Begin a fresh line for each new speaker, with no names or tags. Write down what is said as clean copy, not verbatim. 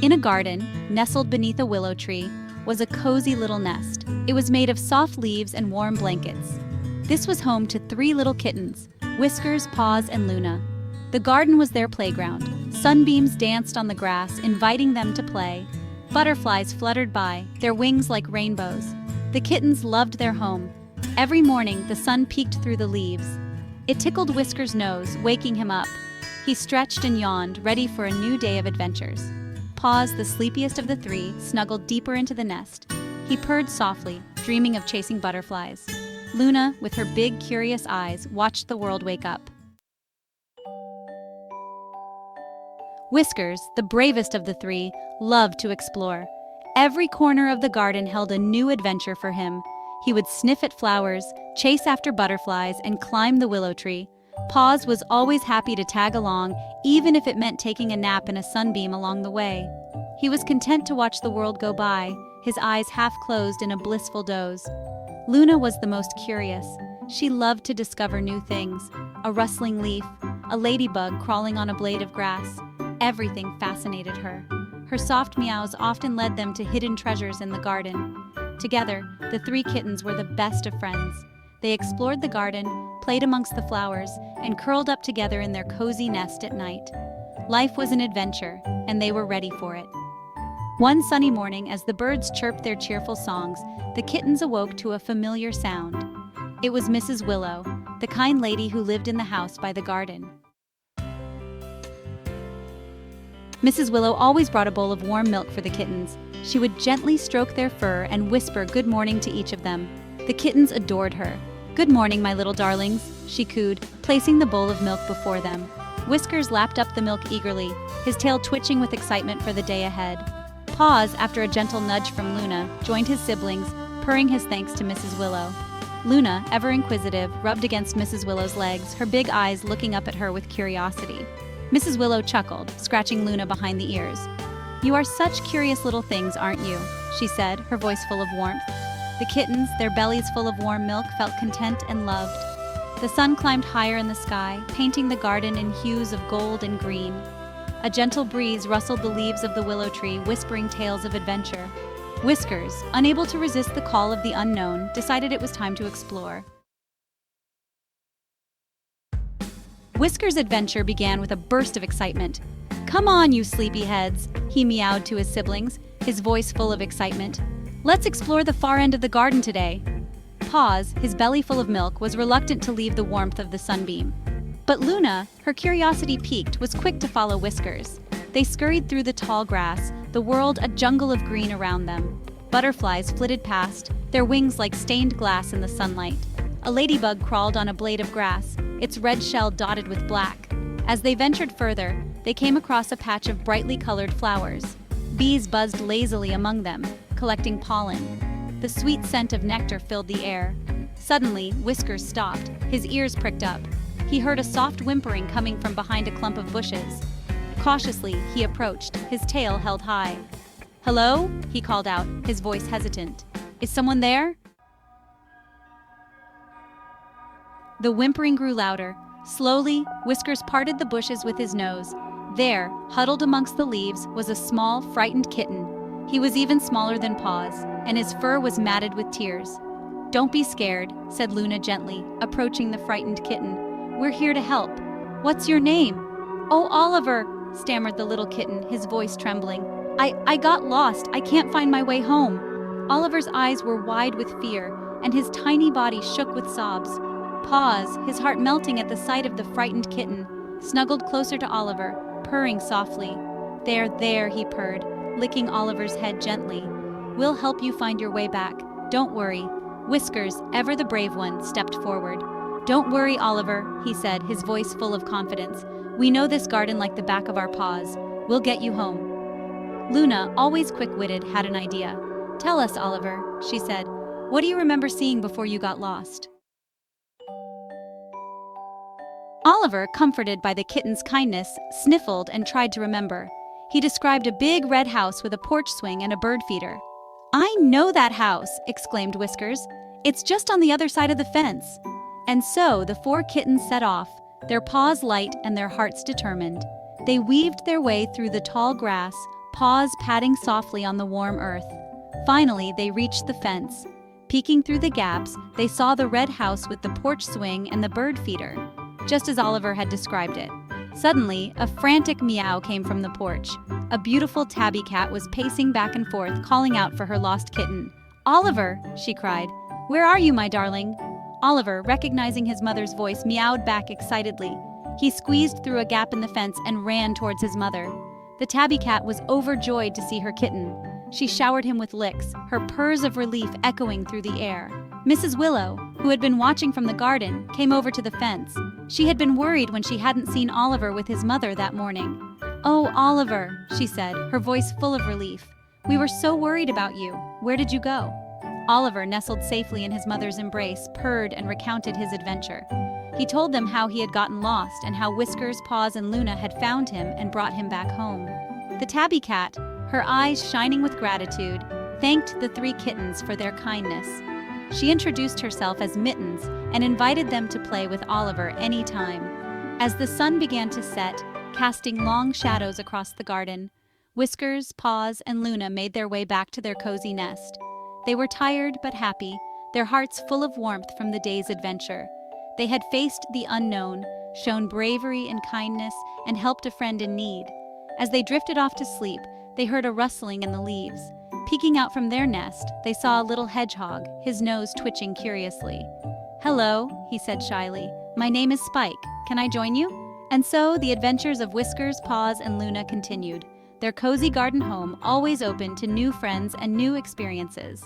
In a garden, nestled beneath a willow tree, was a cozy little nest. It was made of soft leaves and warm blankets. This was home to 3 little kittens, Whiskers, Paws, and Luna. The garden was their playground. Sunbeams danced on the grass, inviting them to play. Butterflies fluttered by, their wings like rainbows. The kittens loved their home. Every morning, the sun peeked through the leaves. It tickled Whiskers' nose, waking him up. He stretched and yawned, ready for a new day of adventures. Paws, the sleepiest of the 3, snuggled deeper into the nest. He purred softly, dreaming of chasing butterflies. Luna, with her big, curious eyes, watched the world wake up. Whiskers, the bravest of the 3, loved to explore. Every corner of the garden held a new adventure for him. He would sniff at flowers, chase after butterflies, and climb the willow tree. Paws was always happy to tag along, even if it meant taking a nap in a sunbeam along the way. He was content to watch the world go by, his eyes half closed in a blissful doze. Luna was the most curious. She loved to discover new things: a rustling leaf, a ladybug crawling on a blade of grass. Everything fascinated her. Her soft meows often led them to hidden treasures in the garden. Together, the 3 kittens were the best of friends. They explored the garden, played amongst the flowers, and curled up together in their cozy nest at night. Life was an adventure, and they were ready for it. One sunny morning, as the birds chirped their cheerful songs, the kittens awoke to a familiar sound. It was Mrs. Willow, the kind lady who lived in the house by the garden. Mrs. Willow always brought a bowl of warm milk for the kittens. She would gently stroke their fur and whisper good morning to each of them. The kittens adored her. "Good morning, my little darlings," she cooed, placing the bowl of milk before them. Whiskers lapped up the milk eagerly, his tail twitching with excitement for the day ahead. Paws, after a gentle nudge from Luna, joined his siblings, purring his thanks to Mrs. Willow. Luna, ever inquisitive, rubbed against Mrs. Willow's legs, her big eyes looking up at her with curiosity. Mrs. Willow chuckled, scratching Luna behind the ears. "You are such curious little things, aren't you?" she said, her voice full of warmth. The kittens, their bellies full of warm milk, felt content and loved. The sun climbed higher in the sky, painting the garden in hues of gold and green. A gentle breeze rustled the leaves of the willow tree, whispering tales of adventure. Whiskers, unable to resist the call of the unknown, decided it was time to explore. Whiskers' adventure began with a burst of excitement. "Come on, you sleepyheads," he meowed to his siblings, his voice full of excitement. "Let's explore the far end of the garden today." Paws, his belly full of milk, was reluctant to leave the warmth of the sunbeam. But Luna, her curiosity piqued, was quick to follow Whiskers. They scurried through the tall grass, the world a jungle of green around them. Butterflies flitted past, their wings like stained glass in the sunlight. A ladybug crawled on a blade of grass, its red shell dotted with black. As they ventured further, they came across a patch of brightly colored flowers. Bees buzzed lazily among them, collecting pollen. The sweet scent of nectar filled the air. Suddenly, Whiskers stopped, his ears pricked up. He heard a soft whimpering coming from behind a clump of bushes. Cautiously, he approached, his tail held high. "Hello?" he called out, his voice hesitant. "Is someone there?" The whimpering grew louder. Slowly, Whiskers parted the bushes with his nose. There, huddled amongst the leaves, was a small, frightened kitten. He was even smaller than Paws, and his fur was matted with tears. "Don't be scared," said Luna gently, approaching the frightened kitten. "We're here to help. What's your name?" "Oh, Oliver," stammered the little kitten, his voice trembling. I got lost. I can't find my way home." Oliver's eyes were wide with fear, and his tiny body shook with sobs. Paws, his heart melting at the sight of the frightened kitten, snuggled closer to Oliver, purring softly. There, he purred, licking Oliver's head gently. "We'll help you find your way back. Don't worry." Whiskers, ever the brave one, stepped forward. "Don't worry, Oliver," he said, his voice full of confidence. "We know this garden like the back of our paws. We'll get you home." Luna, always quick-witted, had an idea. "Tell us, Oliver," she said. "What do you remember seeing before you got lost?" Oliver, comforted by the kitten's kindness, sniffled and tried to remember. He described a big red house with a porch swing and a bird feeder. "I know that house!" exclaimed Whiskers. "It's just on the other side of the fence." And so the 4 kittens set off, their paws light and their hearts determined. They weaved their way through the tall grass, paws patting softly on the warm earth. Finally, they reached the fence. Peeking through the gaps, they saw the red house with the porch swing and the bird feeder, just as Oliver had described it. Suddenly, a frantic meow came from the porch. A beautiful tabby cat was pacing back and forth, calling out for her lost kitten. "Oliver!" she cried. "Where are you, my darling?" Oliver, recognizing his mother's voice, meowed back excitedly. He squeezed through a gap in the fence and ran towards his mother. The tabby cat was overjoyed to see her kitten. She showered him with licks, her purrs of relief echoing through the air. Mrs. Willow, who had been watching from the garden, came over to the fence. She had been worried when she hadn't seen Oliver with his mother that morning. "Oh, Oliver," she said, her voice full of relief. "We were so worried about you. Where did you go?" Oliver, nestled safely in his mother's embrace, purred and recounted his adventure. He told them how he had gotten lost and how Whiskers, Paws, and Luna had found him and brought him back home. The tabby cat, her eyes shining with gratitude, thanked the 3 kittens for their kindness. She introduced herself as Mittens and invited them to play with Oliver any time. As the sun began to set, casting long shadows across the garden, Whiskers, Paws, and Luna made their way back to their cozy nest. They were tired but happy, their hearts full of warmth from the day's adventure. They had faced the unknown, shown bravery and kindness, and helped a friend in need. As they drifted off to sleep, they heard a rustling in the leaves. Peeking out from their nest, they saw a little hedgehog, his nose twitching curiously. "Hello," he said shyly. "My name is Spike. Can I join you?" And so the adventures of Whiskers, Paws, and Luna continued, their cozy garden home always open to new friends and new experiences.